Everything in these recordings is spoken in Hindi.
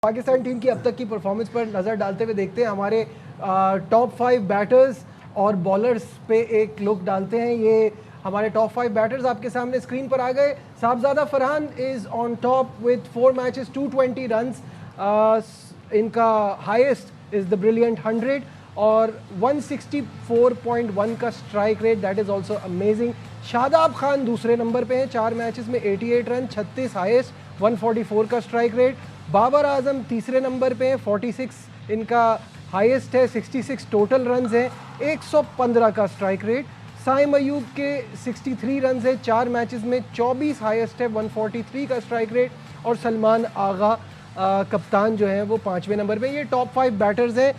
पाकिस्तान टीम की अब तक की परफॉर्मेंस पर नज़र डालते हुए देखते हैं हमारे टॉप 5 बैटर्स और बॉलर्स पे एक लुक डालते हैं। ये हमारे टॉप 5 बैटर्स आपके सामने स्क्रीन पर आ गए। Sahibzada Farhan is on top with 4 matches 220 runs. इनका हाईएस्ट इज़ द ब्रिलियंट 100 और 164.1 का strike rate, that is also amazing. Shadab Khan दूसरे नंबर पे हैं, 4 मैचेस में 88 रन, 36 हाईएस्ट, 144 का स्ट्राइक रेट। बाबर आजम तीसरे नंबर पे हैं, 46 इनका हाईएस्ट है, 66 टोटल रन्स हैं, 115 का स्ट्राइक रेट। साइम अयूब के 63 रन्स है, 4 मैचेस में 24 हाईएस्ट है, 143 का स्ट्राइक रेट। और सलमान आगा कप्तान जो हैं वो 5वें नंबर पे। ये टॉप 5 बैटर्स हैं।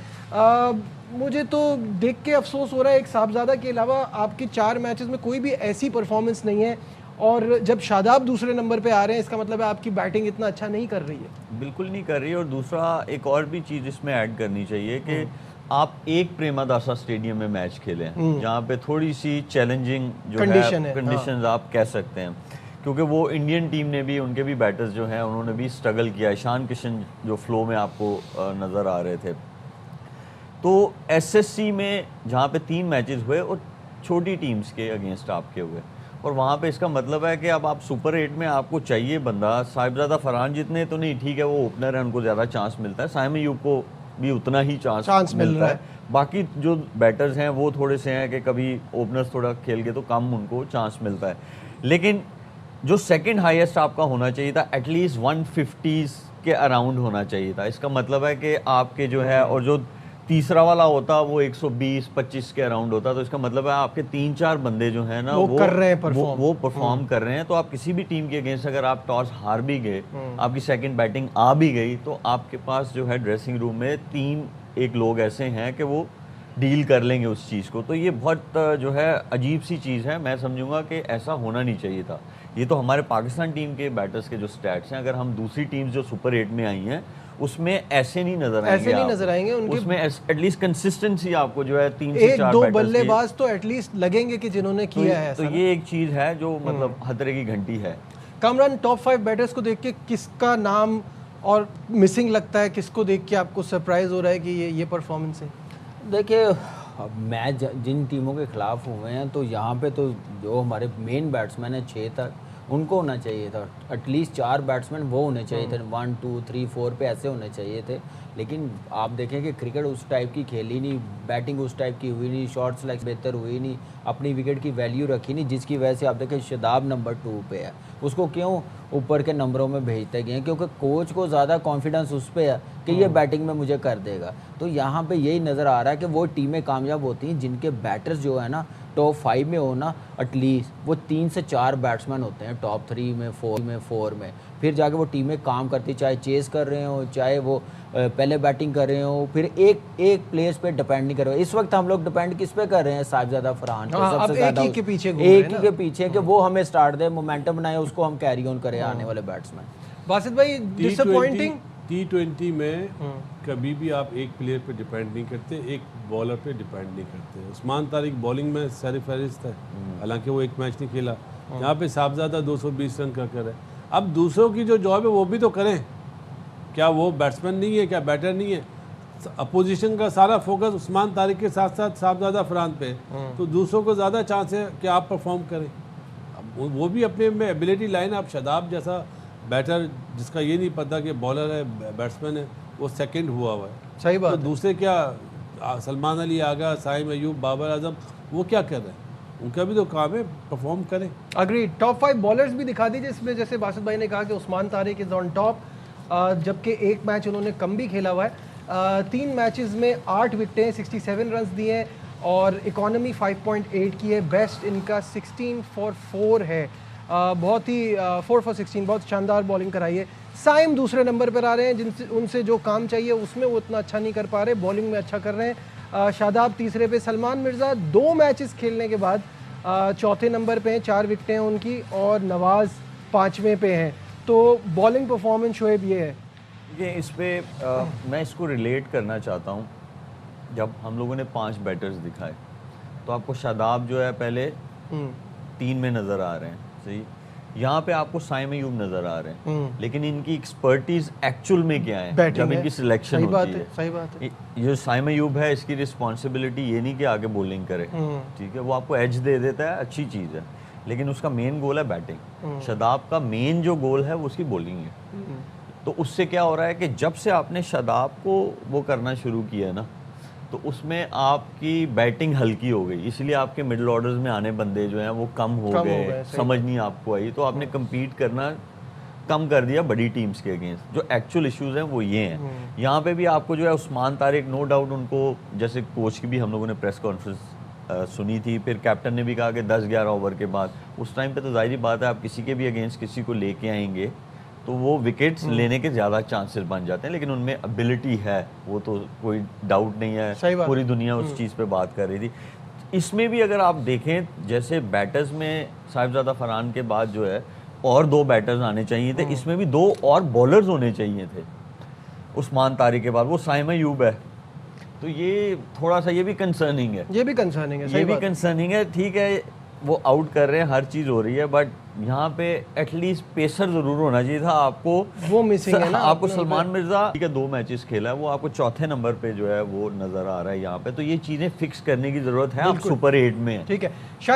मुझे तो देख के अफसोस हो रहा है, एक साहबजादा के अलावा आपके 4 मैचेस में कोई भी ऐसी परफॉर्मेंस नहीं है, और जब शादाब दूसरे नंबर पे आ रहे हैं इसका मतलब है आपकी बैटिंग इतना अच्छा नहीं कर रही है। बिल्कुल नहीं कर रही। और दूसरा एक और भी चीज़ इसमें ऐड करनी चाहिए कि आप एक प्रेमादासा स्टेडियम में मैच खेलें जहाँ पे थोड़ी सी चैलेंजिंग जो कंडीशंस आप कह सकते हैं, क्योंकि वो इंडियन टीम ने भी, उनके भी बैटर्स जो हैं उन्होंने भी स्ट्रगल किया। ईशान किशन जो फ्लो में आपको नज़र आ रहे थे, तो एसएससी में जहाँ पे 3 मैचेस हुए और छोटी टीम्स के अगेंस्ट आपके हुए, और वहाँ पे इसका मतलब है कि अब आप सुपर 8 में आपको चाहिए बंदा। साहिबजादा फरहान जितने तो नहीं, ठीक है वो ओपनर है, उनको ज़्यादा चांस मिलता है। साइम अयूब को भी उतना ही चांस मिलता है। बाकी जो बैटर्स हैं वो थोड़े से हैं कि कभी ओपनर्स थोड़ा खेल के तो कम उनको चांस मिलता है। लेकिन जो सेकंड हाईएस्ट आपका होना चाहिए था, एटलीस्ट 150s के अराउंड होना चाहिए था। इसका मतलब है कि आपके जो है, और जो तीसरा वाला होता वो 120-25 के अराउंड होता, तो इसका मतलब है आपके 3-4 बंदे जो हैं ना वो कर रहे हैं, वो परफॉर्म कर रहे हैं। तो आप किसी भी टीम के अगेंस्ट अगर आप टॉस हार भी गए, आपकी सेकंड बैटिंग आ भी गई, तो आपके पास जो है ड्रेसिंग रूम में 3 लोग ऐसे हैं कि वो डील कर लेंगे उस चीज़ को। तो ये बहुत जो है अजीब सी चीज़ है। मैं समझूंगा कि ऐसा होना नहीं चाहिए था। ये तो हमारे पाकिस्तान टीम के बैटर्स के जो स्टैट्स हैं, अगर हम दूसरी टीम्स जो सुपर 8 में आई हैं उसमें ऐसे नहीं नजर आएंगे उनके, उसमें एटलीस्ट कंसिस्टेंसी आपको जो है 3 से 4 1-2 बल्लेबाज तो एटलीस्ट लगेंगे कि जिन्होंने किया है। तो ये एक चीज़ है जो मतलब खतरे की घंटी है। कामरान, टॉप 5 बैटर्स को देख के किसका नाम और मिसिंग लगता है, किसको देख के आपको सरप्राइज हो रहा है कि ये परफॉर्मेंस है? देखिए, मैच जिन टीमों के खिलाफ हुए हैं तो यहाँ पे तो जो हमारे मेन बैट्समैन है 6 तक, उनको होना चाहिए था। एटलीस्ट 4 बैट्समैन वो होने चाहिए थे, 1 2 3 4 पे ऐसे होने चाहिए थे। लेकिन आप देखें कि क्रिकेट उस टाइप की खेली नहीं, बैटिंग उस टाइप की हुई नहीं, शॉट सेलेक्शन बेहतर हुई नहीं, अपनी विकेट की वैल्यू रखी नहीं, जिसकी वजह से आप देखें शादाब नंबर 2 पे है। उसको क्यों ऊपर के नंबरों में भेजते गए? क्योंकि कोच को ज़्यादा कॉन्फिडेंस उस पर है कि ये बैटिंग में मुझे कर देगा। तो यहाँ पे यही नज़र आ रहा है कि वो टीमें कामयाब होती हैं जिनके बैटर्स जो है ना टॉप 5 में हो ना, एटलीस्ट वो 3 से 4 बैट्समैन होते हैं टॉप 3 में, 4 में, फिर जाके वो टीमें काम करती, चाहे चेस कर रहे हो, चाहे वो पहले बैटिंग कर रहे हो, फिर एक प्लेयर्स पे डिपेंड नहीं कर रहे हो। इस वक्त हम लोग डिपेंड किस पे कर रहे हैं? साहिबजादा फरहान पे सबसे ज़्यादा, एक ही के पीछे कि वो हमें स्टार्ट दे, मोमेंटम बनाए, उसको हम कैरी ऑन करें आने वाले बैट्समैन। बासित भाई, डिसअपॉइंटिंग T20 में कभी भी आप एक प्लेयर पे डिपेंड नहीं करते, एक बॉलर पे डिपेंड नहीं करते। उस्मान तारिक बॉलिंग में सर फहरिस्त है, हालांकि वो एक मैच नहीं खेला। यहाँ पे साहबजादा 220 रन का कर है। अब दूसरों की जो जॉब है वो भी तो करें। क्या वो बैट्समैन नहीं है? क्या बैटर नहीं है? अपोजिशन का सारा फोकस उस्मान तारिक के साथ साथ साहबजादा फरहान पे, तो दूसरों को ज़्यादा चांस है कि आप परफॉर्म करें। अब वो भी अपने में एबिलिटी लाइन। आप शादाब जैसा बैटर जिसका ये नहीं पता कि बॉलर है बैट्समैन है, वो सेकंड हुआ है। सही बात। तो दूसरे क्या, सलमान अली आगा, साइम अयूब, बाबर आजम, वो क्या कर रहे हैं? उनका भी तो काम है, परफॉर्म करें। अग्री। टॉप 5 बॉलर्स भी दिखा दीजिए इसमें। जैसे बासित भाई ने कहा कि Usman Tariq is on top, जबकि एक मैच उन्होंने कम भी खेला हुआ है। 3 मैचेस में 8 विकेटें, 67 रन दिए हैं, और इकोनॉमी 5.8 की है। बेस्ट इनका 16 for 4 है। बहुत ही 4 for 16, बहुत शानदार बॉलिंग कराई है। साइम दूसरे नंबर पर आ रहे हैं, जिनसे उनसे जो काम चाहिए उसमें वो उतना अच्छा नहीं कर पा रहे, बॉलिंग में अच्छा कर रहे हैं। शादाब तीसरे पे, सलमान मिर्ज़ा 2 मैचेस खेलने के बाद चौथे नंबर पे हैं, 4 विकेटें हैं उनकी, और नवाज़ 5वें पे हैं। तो बॉलिंग परफॉर्मेंस शोएब ये है। ये इस पर मैं इसको रिलेट करना चाहता हूँ। जब हम लोगों ने 5 बैटर्स दिखाए तो आपको शादाब जो है पहले 3 में नज़र आ रहे हैं, सही। यहाँ पे आपको साइम अयूब नजर आ रहे हैं, लेकिन इनकी एक्सपर्टीज एक्चुअल में क्या है जब इनकी सिलेक्शन होती है। सही बात है। ये साइम अयूब है, इसकी रिस्पॉन्सिबिलिटी ये नहीं कि आगे बॉलिंग करे, ठीक है, वो आपको एज दे देता है, अच्छी चीज़ है, लेकिन उसका मेन गोल है बैटिंग। शादाब का मेन जो गोल है वो उसकी बॉलिंग है। तो उससे क्या हो रहा है कि जब से आपने शादाब को वो करना शुरू किया है ना, तो उसमें आपकी बैटिंग हल्की हो गई, इसलिए आपके मिडिल ऑर्डर्स में आने बंदे जो हैं वो कम हो गए, समझ नहीं आपको आई, तो आपने कम्पीट करना कम कर दिया बड़ी टीम्स के अगेंस्ट। जो एक्चुअल इश्यूज हैं वो ये हैं। यहाँ पे भी आपको जो है उस्मान तारिक, नो डाउट उनको, जैसे कोच की भी हम लोगों ने प्रेस कॉन्फ्रेंस सुनी थी, फिर कैप्टन ने भी कहा कि 10-11 ओवर के बाद, उस टाइम पे तो जाहिर बात है आप किसी के भी अगेंस्ट किसी को लेके आएंगे तो वो विकेट्स लेने के ज़्यादा चांसेस बन जाते हैं, लेकिन उनमें एबिलिटी है, वो तो कोई डाउट नहीं है, पूरी दुनिया उस चीज़ पे बात कर रही थी। इसमें भी अगर आप देखें, जैसे बैटर्स में साहिबजादा फरहान के बाद जो है और 2 बैटर्स आने चाहिए थे, इसमें भी 2 और बॉलर्स होने चाहिए थे उस्मान तारिक के बाद, वो साइम अयूब है। तो ये थोड़ा सा ये भी कंसर्निंग है, ये भी कंसर्निंग है, ठीक है, वो आउट कर रहे हैं, हर चीज़ हो रही है, बट यहाँ पे एटलीस्ट पेसर ज़रूर होना चाहिए था आपको, वो मिसिंग है ना आपको। सलमान मिर्ज़ा ठीक है 2 मैचेस खेला है, वो आपको चौथे नंबर पे जो है वो नज़र आ रहा है यहाँ पे, तो ये चीज़ें फिक्स करने की ज़रूरत है, आप सुपर 8 में हैं। ठीक है, शायद